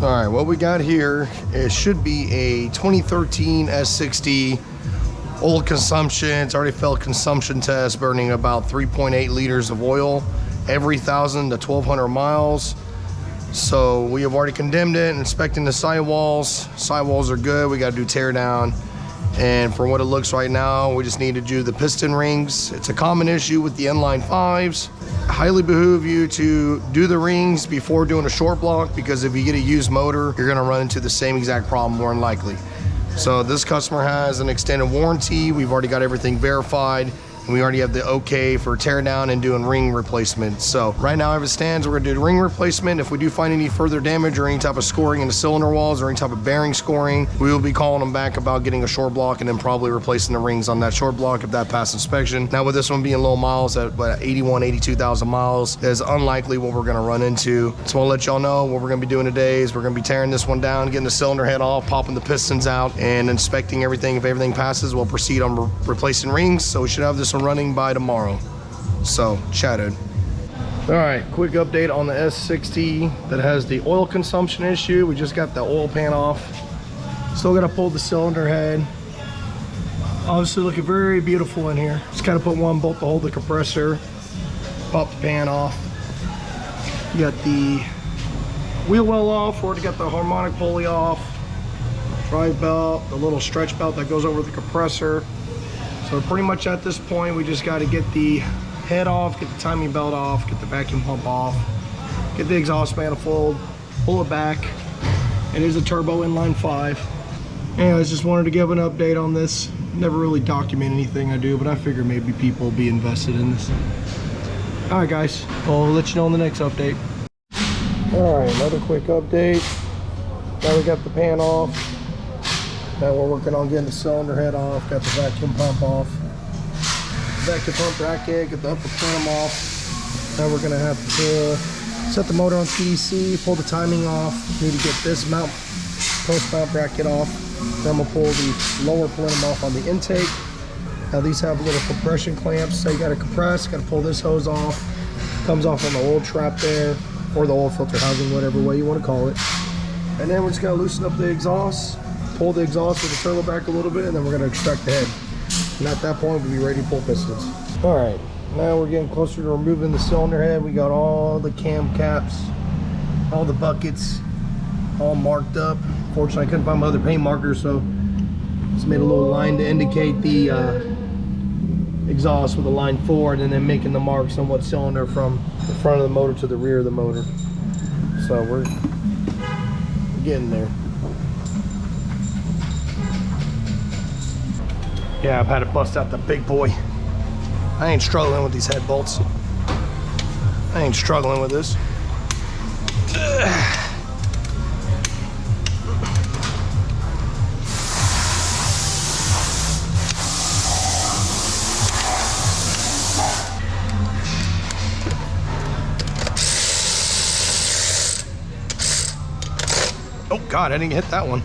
All right, what we got here, it should be a 2013 S60. Oil consumption, it's already failed consumption test, burning about 3.8 liters of oil every 1,000 to 1,200 miles. So we have already condemned it, inspecting the sidewalls. Sidewalls are good, we gotta do tear down. And for what it looks right now, we just need to do the piston rings. It's a common issue with the Inline 5s. I highly behoove you to do the rings before doing a short block, because if you get a used motor, you're gonna run into the same exact problem more than likely. So this customer has an extended warranty. We've already got everything verified, and we already have the okay for tear down and doing ring replacement. So right now, as it stands, we're gonna do ring replacement. If we do find any further damage or any type of scoring in the cylinder walls or any type of bearing scoring, we will be calling them back about getting a short block and then probably replacing the rings on that short block if that passed inspection. Now with this one being low miles at 81, 82,000 miles, is unlikely what we're gonna run into. So I'll let y'all know what we're gonna be doing today is we're gonna be tearing this one down, getting the cylinder head off, popping the pistons out, and inspecting everything. If everything passes, we'll proceed on replacing rings. So we should have this one running by tomorrow. So chatted. All right, quick update on the S60 that has the oil consumption issue. We just got the oil pan off. Still gotta pull the cylinder head. Obviously looking very beautiful in here. Just gotta put one bolt to hold the compressor, pop the pan off. You got the wheel well off, already got the harmonic pulley off, drive belt, the little stretch belt that goes over the compressor. So pretty much at this point, we just got to get the head off, get the timing belt off, get the vacuum pump off, get the exhaust manifold, pull it back. It is a turbo inline 5. Anyways, just wanted to give an update on this. Never really document anything I do, but I figure maybe people will be invested in this. All right, guys, I'll let you know in the next update. All right, another quick update. Now we got the pan off. Now we're working on getting the cylinder head off, got the vacuum pump off. Vacuum pump bracket, get the upper plenum off. Now we're gonna have to set the motor on TDC, pull the timing off. Need to get this mount, post mount bracket off. Then we'll pull the lower plenum off on the intake. Now these have little compression clamps, so you gotta compress, gotta pull this hose off. Comes off on the oil trap there, or the oil filter housing, whatever way you wanna call it. And then we're just gonna loosen up the exhaust, pull the exhaust with the turbo back a little bit, and then we're going to extract the head. And at that point, we'll be ready to pull pistons. All right, now we're getting closer to removing the cylinder head. We got all the cam caps, all the buckets, all marked up. Fortunately, I couldn't find my other paint marker, so just made a little line to indicate the exhaust with a line 4, and then making the marks on what cylinder from the front of the motor to the rear of the motor. So we're getting there. Yeah, I've had to bust out the big boy. I ain't struggling with these head bolts. I ain't struggling with this. Oh God, I didn't hit that one.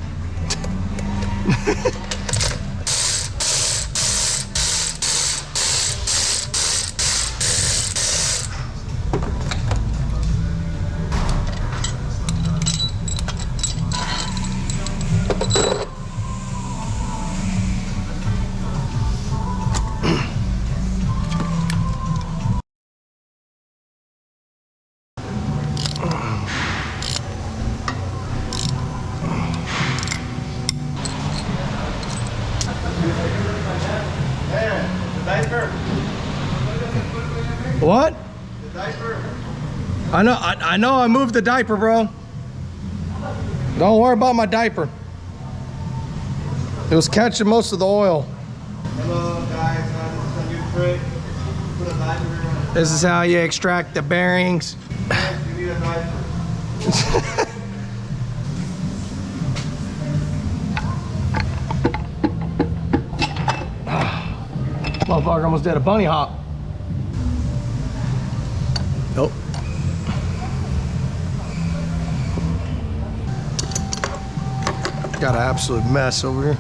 What? The diaper. I know I moved the diaper, bro. Don't worry about my diaper. It was catching most of the oil. Hello guys, this is a new trick. Put a diaper. This is how you extract the bearings. Yes, you need a diaper. Motherfucker almost did a bunny hop. Nope. Got an absolute mess over here.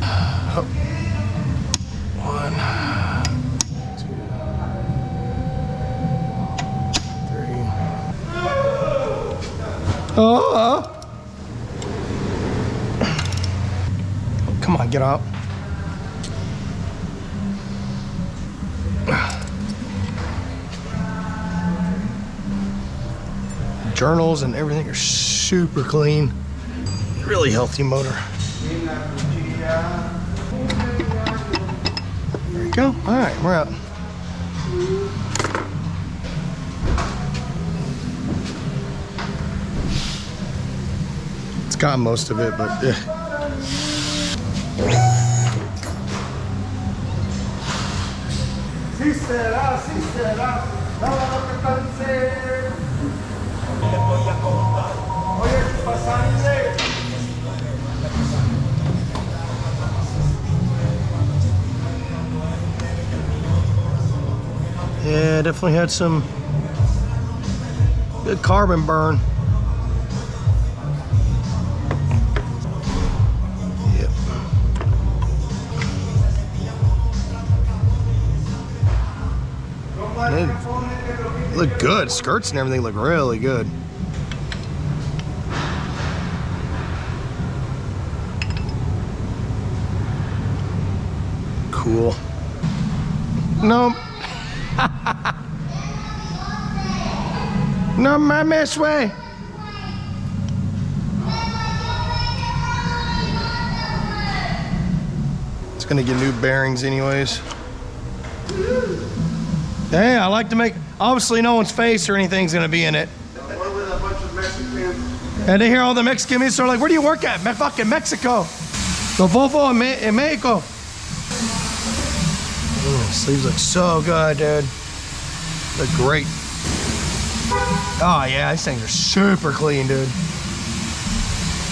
Oh. 1, 2, 3. Oh. Get out. Journals and everything are super clean. Really healthy motor. There you go. All right, we're out. It's got most of it, but Sí será, sí será. Nada lo que pensé. Le voy a contar. Oye, ¿qué pasa? yeah, definitely had some good carbon burn. Yep. It looked good. Skirts and everything look really good. Cool. Nope. No, my mess way. It's gonna get new bearings anyways. Hey, I like to make, obviously no one's face or anything's gonna be in it. What with a bunch of Mexicans? And they hear all the Mexicans, so they're like, where do you work at? Fucking Mexico. The Volvo in Mexico. Ooh, sleeves look so good, dude. Look great. Oh yeah, these things are super clean, dude.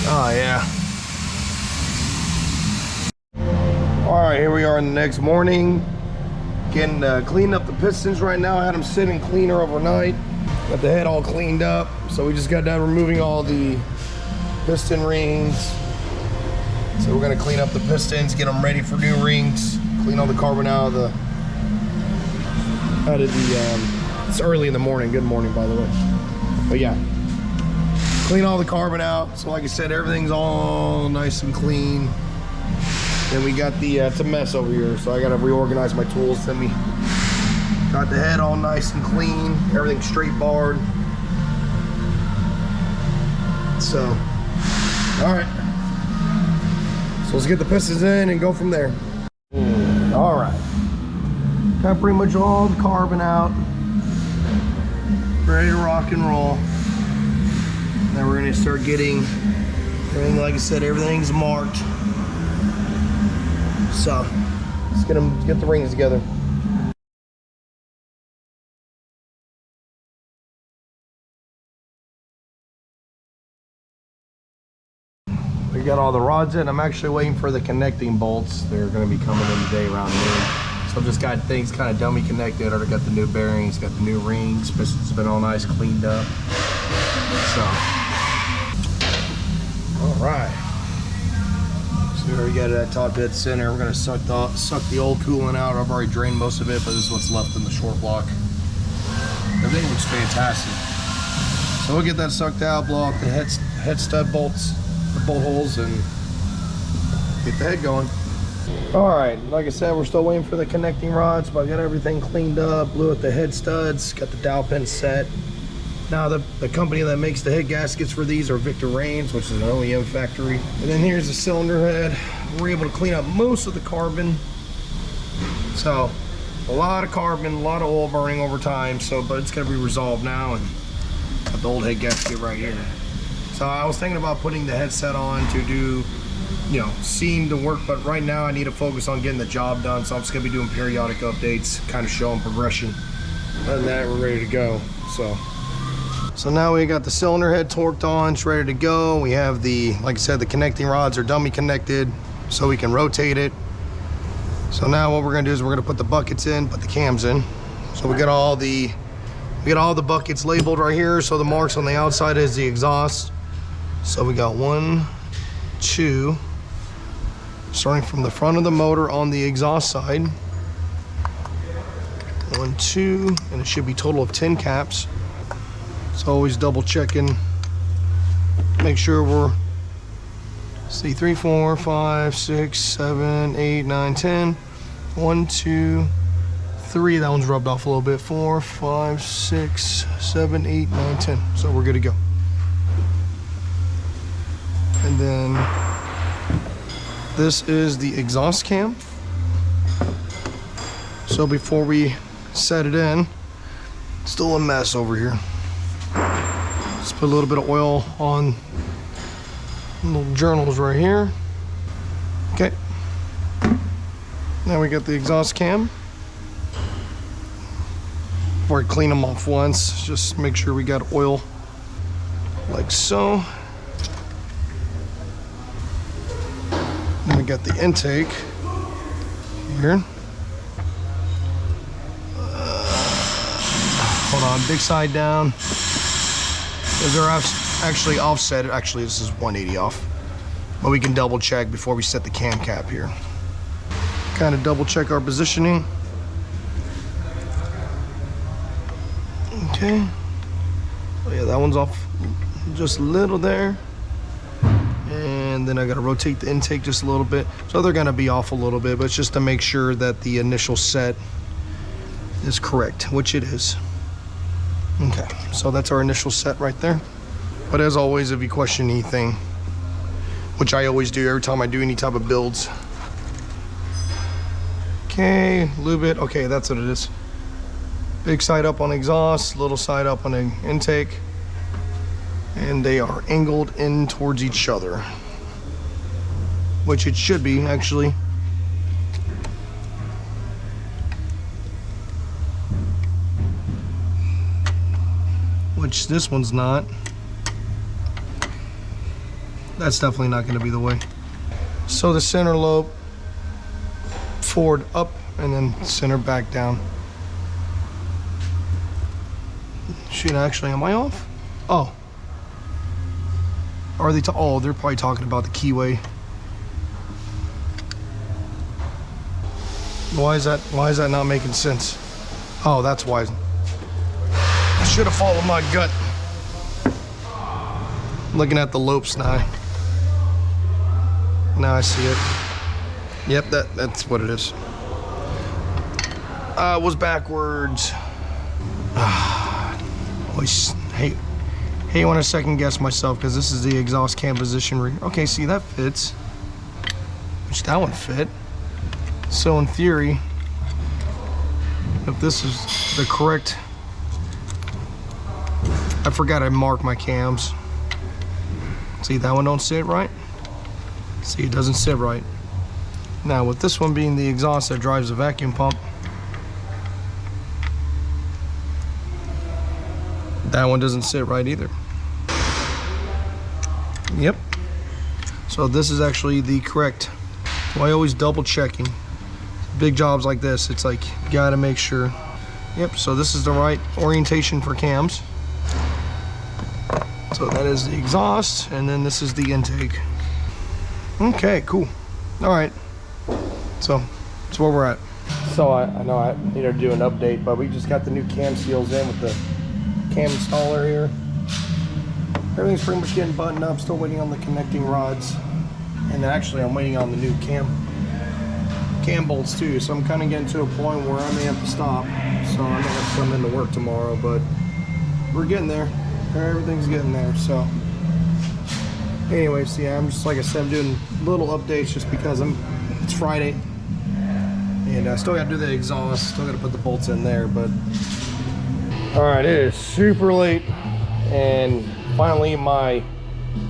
Oh yeah. All right, here we are in the next morning. Getting cleaning up the pistons right now. I had them sit in cleaner overnight. Got the head all cleaned up. So we just got done removing all the piston rings. So we're gonna clean up the pistons, get them ready for new rings, clean all the carbon out of the, it's early in the morning. Good morning, by the way. But yeah, clean all the carbon out. So like I said, everything's all nice and clean. Then we got the, it's a mess over here, so I gotta reorganize my tools. Then we got the head all nice and clean, everything straight barred. So, all right. So let's get the pistons in and go from there. All right. Got pretty much all the carbon out. Ready to rock and roll. Then we're gonna start getting everything, like I said, everything's marked. So let's get the rings together. We got all the rods in. I'm actually waiting for the connecting bolts. They're going to be coming in today around noon. So I've just got things kind of dummy connected. Already got the new bearings, got the new rings. Pistons have been all nice, cleaned up. So, all right. So we already got that top dead center. We're going to suck the old coolant out. I've already drained most of it, but this is what's left in the short block. Everything looks fantastic. So we'll get that sucked out, blow off the head stud bolts, the bolt holes, and get the head going. All right, like I said, we're still waiting for the connecting rods, but I got everything cleaned up, blew out the head studs, got the dowel pin set. Now the company that makes the head gaskets for these are Victor Rains, which is an OEM factory. And then here's the cylinder head. We're able to clean up most of the carbon. So a lot of carbon, a lot of oil burning over time. So, but it's gonna be resolved now, and got the old head gasket right here. So I was thinking about putting the headset on to do, you know, seem to work, but right now I need to focus on getting the job done. So I'm just gonna be doing periodic updates, kind of showing progression. Other than that, we're ready to go. So now we got the cylinder head torqued on, it's ready to go. We have the, like I said, the connecting rods are dummy connected, so we can rotate it. So now what we're gonna do is we're gonna put the buckets in, put the cams in. So we got all the buckets labeled right here. So the marks on the outside is the exhaust. So we got 1, 2, starting from the front of the motor on the exhaust side. 1, 2, and it should be a total of 10 caps. So always double checking, make sure we're See, 3, 4, 5, 6, 7, 8, 9, 10. 1, 2, 3. That one's rubbed off a little bit. 4, 5, 6, 7, 8, 9, 10. So we're good to go. And then this is the exhaust cam. So before we set it in, still a mess over here. Just put a little bit of oil on little journals right here. Okay. Now we got the exhaust cam. Before I clean them off once, just make sure we got oil like so. Then we got the intake here. Hold on, big side down. Those are actually offset. Actually, this is 180 off. But we can double check before we set the cam cap here. Kind of double check our positioning. Okay. Oh yeah, that one's off just a little there. And then I gotta rotate the intake just a little bit. So they're gonna be off a little bit, but it's just to make sure that the initial set is correct, which it is. Okay, so that's our initial set right there. But as always, if you question anything, which I always do every time I do any type of builds. Okay, lube it. Okay, that's what it is. Big side up on exhaust, little side up on the intake. And they are angled in towards each other. Which it should be, actually. Which this one's not. That's definitely not going to be the way. So the center lobe forward up and then center back down. Shoot, actually, am I off? Oh. Are they? Oh, they're probably talking about the keyway. Why is that not making sense? Oh, that's why. I should have followed my gut. Looking at the lopes now. Now I see it. Yep, that's what it is. It was backwards. Always hate when I second guess myself because this is the exhaust cam position. Okay, see, that fits. Which that one fit. So in theory, if this is the correct, I forgot I marked my cams. See, that one don't sit right. See, it doesn't sit right. Now with this one being the exhaust that drives the vacuum pump, that one doesn't sit right either. Yep. So this is actually the correct. So I always double checking. Big jobs like this, it's like, you gotta make sure. Yep, so this is the right orientation for cams. So that is the exhaust, and then this is the intake. Okay, cool. All right, so that's where we're at. So I know I need to do an update, but we just got the new cam seals in with the cam installer here. Everything's pretty much getting buttoned up, still waiting on the connecting rods. And then actually I'm waiting on the new cam bolts too, so I'm kind of getting to a point where I may have to stop. So I may have to come into work tomorrow, but we're getting there. Everything's getting there. So anyways, yeah, I'm just, like I said, I'm doing little updates just because it's Friday. And I still got to do the exhaust, still got to put the bolts in there, but all right, it is super late and finally my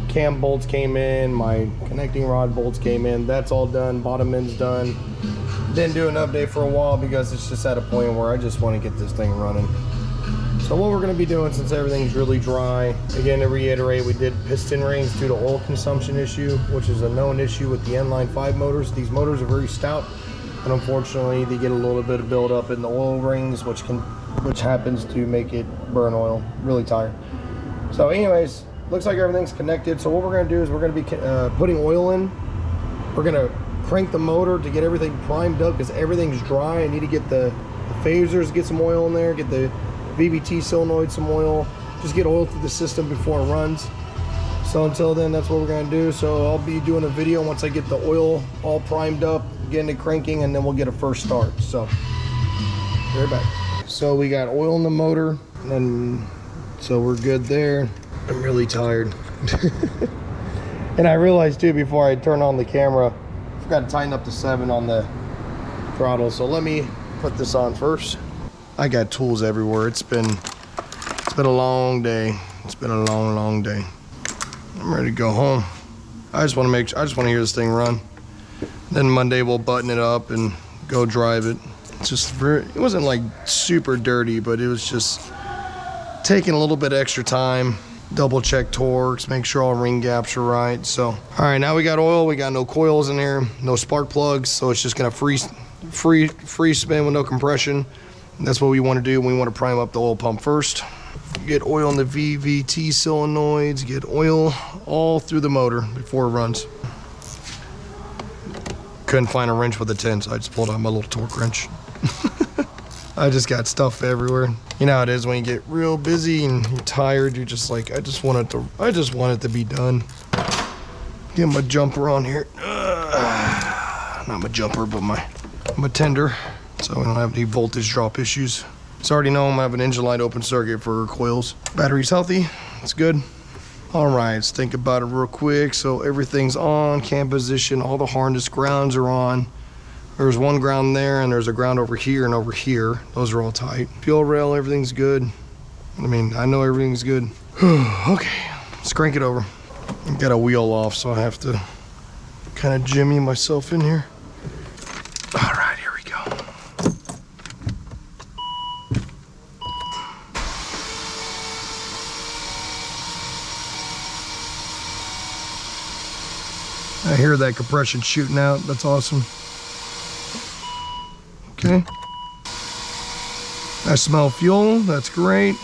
cam bolts came in, my connecting rod bolts came in. That's all done, bottom end's done. Didn't do an update for a while because it's just at a point where I just want to get this thing running. So what we're going to be doing, since everything's really dry, again to reiterate, we did piston rings due to oil consumption issue, which is a known issue with the Inline 5 motors. These motors are very stout, and unfortunately they get a little bit of buildup in the oil rings, which happens to make it burn oil really tight. So anyways, looks like everything's connected. So what we're going to do is we're going to be putting oil in. We're going to crank the motor to get everything primed up because everything's dry. I need to get the phasers, get some oil in there, get the VVT solenoid some oil, just get oil through the system before it runs. So So until then, that's what we're gonna do. So I'll be doing a video once I get the oil all primed up, getting it cranking, and then we'll get a first start. So, be right back. So we got oil in the motor, and so we're good there. I'm really tired. And I realized too, before I turn on the camera, I forgot to tighten up the 7 on the throttle. So let me put this on first. I got tools everywhere. It's been a long day. It's been a long day. I'm ready to go home. I just want to hear this thing run. Then Monday we'll button it up and go drive it. It's just it wasn't like super dirty, but it was just taking a little bit extra time. Double check torques, make sure all ring gaps are right. So, all right, now we got oil. We got no coils in here, no spark plugs. So it's just gonna free spin with no compression. That's what we want to do. We want to prime up the oil pump first. Get oil in the VVT solenoids. Get oil all through the motor before it runs. Couldn't find a wrench with a 10, so I just pulled out my little torque wrench. I just got stuff everywhere. You know how it is when you get real busy and you're tired. You're just like, I just want it to be done. Get my jumper on here. Not my jumper, but my tender, so we don't have any voltage drop issues. So I already know I'm gonna have an engine light open circuit for coils. Battery's healthy. It's good. All right, let's think about it real quick. So everything's on, cam position, all the harness grounds are on. There's one ground there, and there's a ground over here and over here. Those are all tight. Fuel rail, everything's good. I mean, I know everything's good. Okay, let's crank it over. I've got a wheel off, so I have to kind of jimmy myself in here. All right, here we go. I hear that compression shooting out. That's awesome. Okay. I smell fuel. That's great.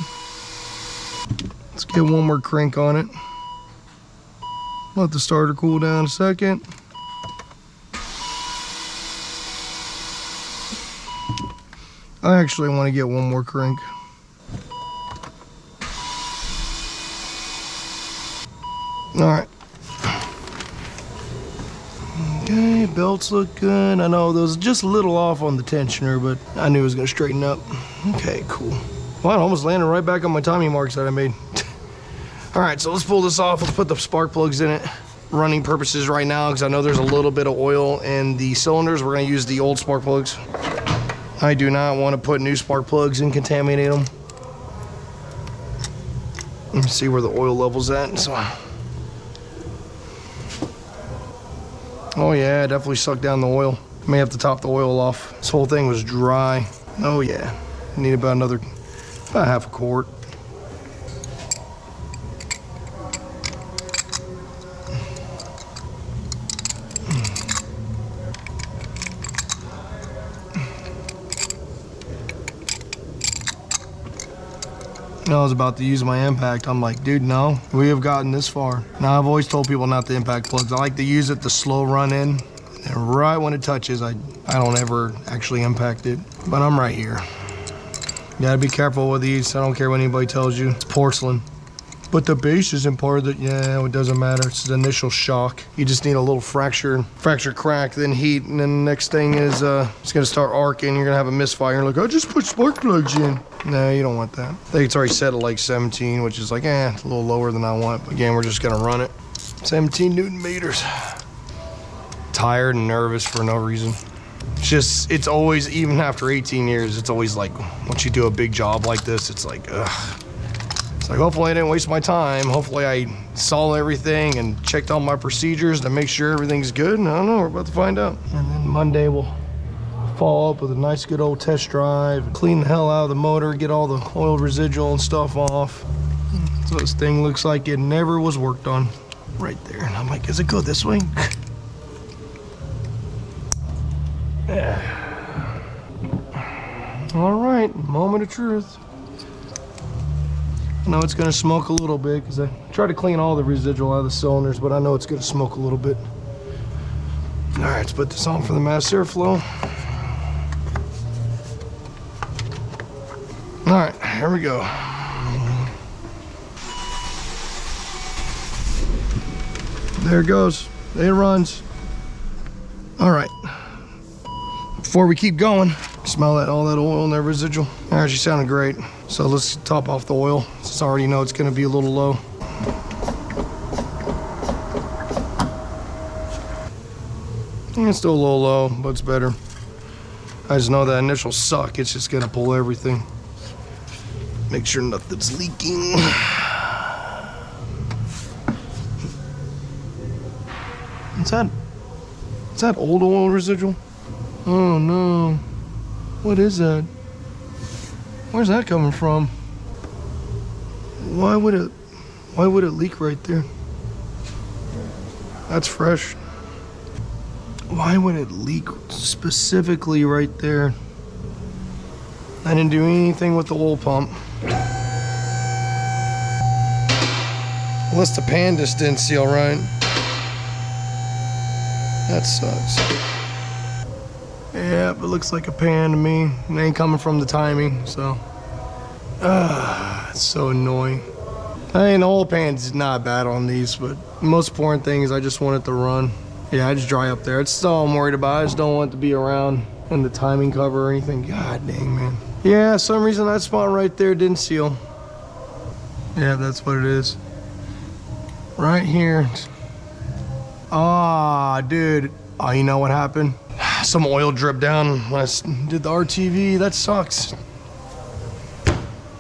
Let's get one more crank on it. Let the starter cool down a second. I actually want to get one more crank. All right. Okay, belts look good. I know those just a little off on the tensioner, but I knew it was gonna straighten up. Okay, cool. Well, I almost landed right back on my timing marks that I made. All right, so let's pull this off. Let's put the spark plugs in it. Running purposes right now, because I know there's a little bit of oil in the cylinders. We're gonna use the old spark plugs. I do not want to put new spark plugs and contaminate them. Let me see where the oil level's at. So. Oh yeah, definitely sucked down the oil. May have to top the oil off. This whole thing was dry. Oh yeah, need about half a quart. I was about to use my impact. I'm like, dude, no, we have gotten this far. Now, I've always told people not to impact plugs. I like to use it to slow run in, and right when it touches, I don't ever actually impact it. But I'm right here. You gotta be careful with these. I don't care what anybody tells you. It's porcelain. But the base isn't part of it. Yeah, it doesn't matter. It's the initial shock. You just need a little fracture crack, then heat, and then the next thing is it's gonna start arcing. You're gonna have a misfire. You're like, I just put spark plugs in. No, you don't want that. I think it's already set at like 17, which is like, it's a little lower than I want. But again, we're just gonna run it. 17 Newton meters. Tired and nervous for no reason. It's always, even after 18 years, it's always like, once you do a big job like this, it's like, ugh. It's like, hopefully I didn't waste my time. Hopefully I saw everything and checked all my procedures to make sure everything's good. And I don't know, we're about to find out. And then Monday we'll follow up with a nice good old test drive, clean the hell out of the motor, get all the oil residual and stuff off. So this thing looks like it never was worked on. Right there. And I'm like, does it go this way? Yeah. All right, moment of truth. I know it's gonna smoke a little bit because I try to clean all the residual out of the cylinders, but I know it's gonna smoke a little bit. All right, let's put this on for the mass airflow. All right, here we go. There it goes. It runs. All right. Before we keep going, smell that, all that oil in there residual. Actually sounded great. So let's top off the oil, since I already know it's gonna be a little low. It's still a little low, but it's better. I just know that initial suck, it's just gonna pull everything. Make sure nothing's leaking. What's that? Is that old oil residual? Oh no. What is that? Where's that coming from? Why would it leak right there? That's fresh. Why would it leak specifically right there? I didn't do anything with the oil pump. Unless the pan just didn't seal right. That sucks. Yeah, but it looks like a pan to me. It ain't coming from the timing, so. It's so annoying. I mean, the oil pan's not bad on these, but the most important thing is I just want it to run. Yeah, I just dry up there. It's all I'm worried about. I just don't want it to be around in the timing cover or anything. God dang, man. Yeah, some reason that spot right there didn't seal. Yeah, that's what it is. Right here. Ah, dude. Oh, you know what happened? Some oil dripped down when I did the RTV. That sucks.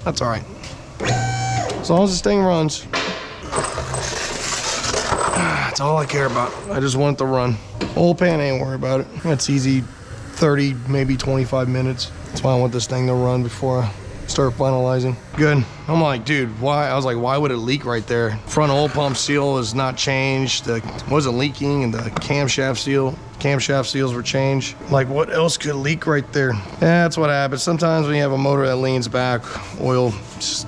That's all right. As long as this thing runs. That's all I care about. I just want it to run. Oil pan, ain't worry about it. That's easy, 30, maybe 25 minutes. That's why I want this thing to run before I start finalizing. Good. I'm like, dude, why? I was like, why would it leak right there? Front oil pump seal is not changed. It wasn't leaking, and the camshaft seals were changed. Like, what else could leak right there? Yeah, that's what happens. Sometimes when you have a motor that leans back, oil just,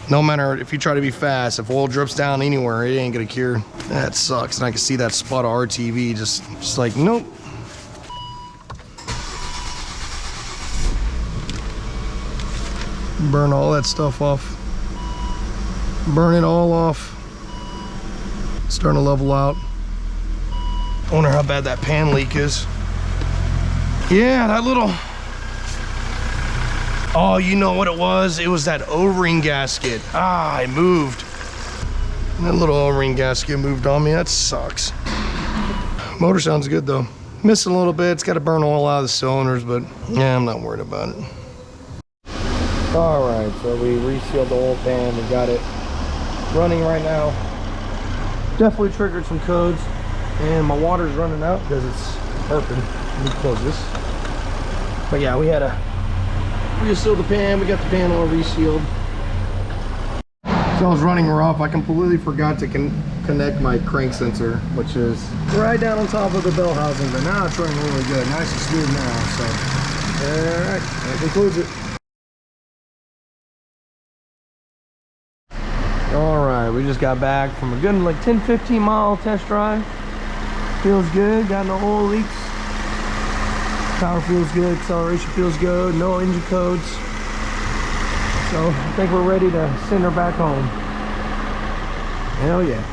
no matter if you try to be fast, if oil drips down anywhere, it ain't gonna cure. That sucks. And I can see that spot of RTV just like, nope. Burn all that stuff off. Burn it all off. It's starting to level out. I wonder how bad that pan leak is. Yeah, that little... Oh, you know what it was? It was that O-ring gasket. Ah, it moved. That little O-ring gasket moved on me. That sucks. Motor sounds good though. Missing a little bit. It's got to burn oil out of the cylinders, but yeah, I'm not worried about it. All right, so we resealed the oil pan. We got it running right now. Definitely triggered some codes, and my water's running out because it's burping. Let me close this. But yeah, we had to reseal the pan. We got the pan all resealed. So I was running rough. I completely forgot to connect my crank sensor, which is right down on top of the bell housing. But now it's running really good, nice and smooth now. So, all right, that concludes it. All right, we just got back from a good like 10-15 mile test drive. Feels good, got no oil leaks. Power feels good, acceleration feels good, no engine codes. So I think we're ready to send her back home. Hell yeah.